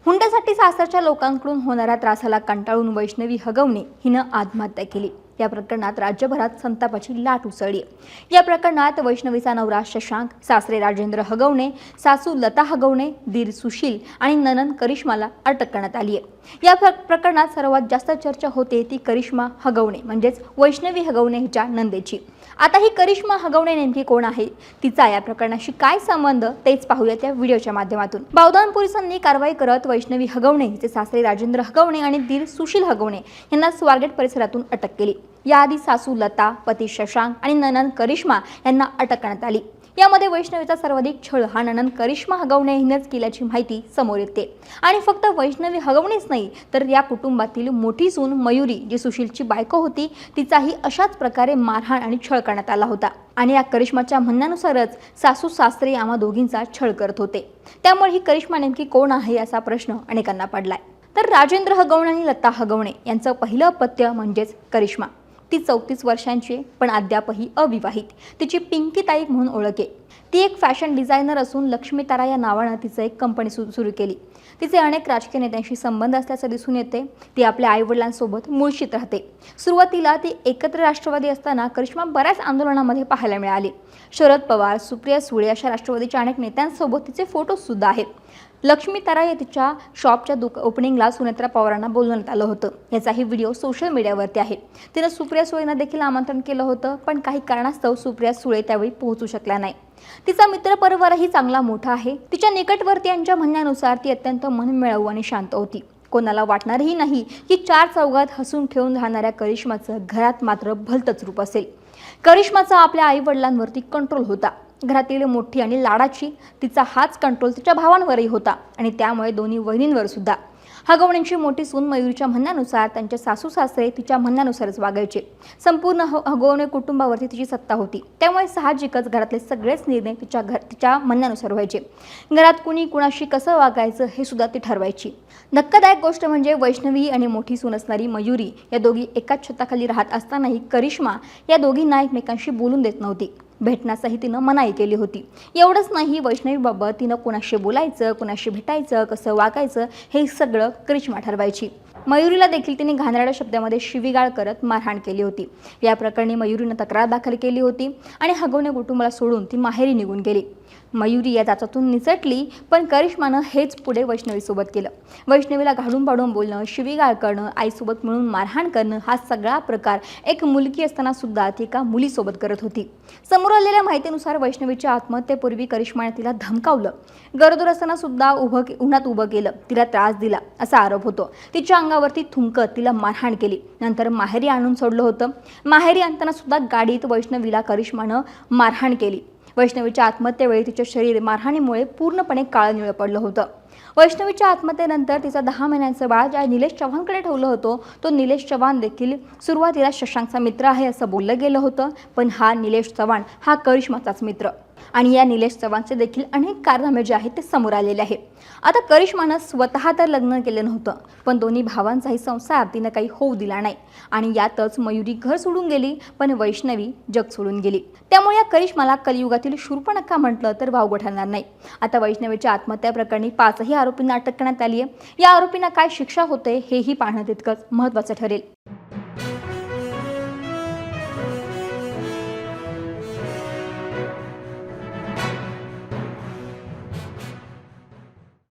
हुंड्यासाठी सासरच्या लोकांकडून होणाऱ्या त्रासाला कंटाळून वैष्णवी हगवणे हिनं आत्महत्या केली। या प्रकरणात राज्यभरात संतापाची लाट उसळली। या प्रकरणात वैष्णवीचा नवरा शशांक, सासरे राजेंद्र हगवणे, सासू लता हगवणे, दीर सुशील आणि ननंद करिश्माला अटक करण्यात आली आहे। या प्रकरणात सर्वात जास्त चर्चा होते ती करिश्मा हगवणे म्हणजेच वैष्णवी हगवणे हिच्या नंदेची। आता ही करिश्मा हगवणे नेमकी कोण आहे, तिचा या प्रकरणाशी काय संबंध, तेच पाहूया त्या व्हिडिओच्या माध्यमातून। बावधन पोलिसांनी कारवाई करत वैष्णवी हगवणे हिचे सासरे राजेंद्र हगवणे आणि दीर सुशील हगवणे यांना स्वारगेट परिसरातून अटक केली। याआधी सासू लता, पती शशांक आणि ननंद करिश्मा यांना अटक करण्यात आली। यामध्ये वैष्णवीचा सर्वाधिक छळ हा ननंद करिश्मा हगवणे हिनेच केल्याची माहिती समोर येते। आणि फक्त वैष्णवी हगवणेच नाही तर या कुटुंबातील मोठी सून मयुरी, जी सुशीलची बायको होती, तिचाही अशाच प्रकारे मारहाण आणि छळ करण्यात आला होता। आणि या करिश्माच्या म्हणण्यानुसारच सासू सासरे आम्हा दोघींचा छळ करत होते। त्यामुळे ही करिश्मा नेमकी कोण आहे याचा प्रश्न अनेकांना पडलाय। तर राजेंद्र हगवणे आणि लता हगवणे यांचं पहिलं अपत्य म्हणजेच करिश्मा। ती 34 वर्षांची पण अद्यापही अविवाहित। तिची पिंकी ताई म्हणून ओळख आहे। ती एक फॅशन डिझायनर असून लक्ष्मी तारा या नावाने तिचं एक कंपनी सुरू केली। तिचे अनेक राजकीय नेत्यांशी संबंध असल्याचं दिसून येते। ती आपल्या आईवडिलांसोबत मुळशीत राहते। सुरुवातीला ती एकत्र राष्ट्रवादी असताना करिश्मा बऱ्याच आंदोलनामध्ये पाहायला मिळाली। शरद पवार, सुप्रिया सुळे अशा राष्ट्रवादीच्या अनेक नेत्यांसोबत तिचे फोटो सुद्धा आहेत। लक्ष्मी तारा या तिच्या शॉपच्या ओपनिंगला सुनेत्रा पवारांना बोलवण्यात आलं होतं। याचाही व्हिडिओ सोशल मीडियावरती आहे। तिने सुप्रिया सुळेंना देखील आमंत्रण केलं होतं, पण काही कारणास्तव सुप्रिया सुळे त्यावेळी पोहोचू शकल्या नाही। तिचा मित्रपरिवारही चांगला मोठा आहे। तिच्या निकटवर्तीयांच्या म्हणण्यानुसार ती अत्यंत मनमिळाऊ आणि शांत होती। कोणाला वाटणारही नाही की चार चौघात हसून खेळून राहणाऱ्या करिश्माचं घरात मात्र भलतंच रूप असेल। करिश्माचा आपल्या आई वडिलांवरती कंट्रोल होता। घरातील मोठी आणि लाडाची तिचा हाच कंट्रोल तिच्या भावांवरही होता आणि त्यामुळे दोन्ही वहिनींवर सुद्धा। हगवणेंची मोठी सून मयुरीच्या म्हणण्यानुसार त्यांचे सासू सासरे तिच्या म्हणण्यानुसारच वागायचे। संपूर्ण हगवणे कुटुंबावरती तिची सत्ता होती। त्यामुळे साहजिकच घरातले सगळेच निर्णय तिच्या म्हणण्यानुसार व्हायचे। घरात कुणी कुणाशी कसं वागायचं हे सुद्धा ती ठरवायची। धक्कादायक गोष्ट म्हणजे वैष्णवी आणि मोठी सून असणारी मयुरी या दोघी एकाच छताखाली राहत असतानाही करिश्मा या दोघींना एकमेकांशी बोलून देत नव्हती। भेटण्यासही तिनं मनाई केली होती। एवढंच नाही, वैष्णवीबाबत तिनं कुणाशी बोलायचं, कुणाशी भेटायचं, कसं वागायचं हे सगळं करिश्मा ठरवायची। मयुरीला देखील तिने घाणेरड्या शब्दामध्ये शिवीगाळ करत मारहाण केली होती। या प्रकरणी मयुरीनं तक्रार दाखल केली होती आणि हगवणे कुटुंबाला सोडून ती माहेरी निघून गेली। मयुरी या जाचातून निसटली, पण करिश्मानं हेच पुढे वैष्णवीसोबत केलं। वैष्णवीला घालून पाडून बोलणं, शिवीगाळ करणं, आईसोबत मिळून मारहाण करणं हा सगळा प्रकार एक मुलगी असताना सुद्धा ती एका मुलीसोबत करत होती। समोर आलेल्या माहितीनुसार वैष्णवीच्या आत्महत्येपूर्वी करिश्माने तिला धमकावलं, गरोदर असताना सुद्धा उन्हात उभं केलं, तिला त्रास दिला असा आरोप होतो। तिच्या अंगावरती थुंकत तिला मारहाण केली, नंतर माहेरी आणून सोडलं होतं। माहेरी आणताना सुद्धा गाडीत वैष्णवीला करिश्मानं मारहाण केली। वैष्णवीच्या आत्महत्येवेळी तिचे शरीर मारहाणीमुळे पूर्णपणे काळनिळं पडलं होतं। वैष्णवीच्या आत्महत्येनंतर तिचा 10 महिन्यांचं बाळ ज्या निलेश चव्हाणकडे ठेवलं होतं, तो निलेश चव्हाण देखील सुरुवातीला शशांकचा मित्र आहे असं बोललं गेलं होतं, पण हा निलेश चव्हाण हा करिश्माचाच मित्र आणि या निलेश चव्हाणचे देखील अनेक कारनामे जे आहेत ते समोर आलेले आहे। आता करिश्मानं स्वतः तर लग्न केलं नव्हतं, पण दोन्ही भावांचाही संसार तिनं काही होऊ दिला नाही आणि यातच मयुरी घर सोडून गेली, पण वैष्णवी जग सोडून गेली। त्यामुळे या करिश्माला कलियुगातील शूर्पणखा म्हटलं तर वावगं ठरणार नाही। आता वैष्णवीच्या आत्महत्या प्रकरणी 5ही आरोपींना अटक करण्यात आली आहे। या आरोपींना काय शिक्षा होते हेही पाहणं तितकंच महत्त्वाचं ठरेल।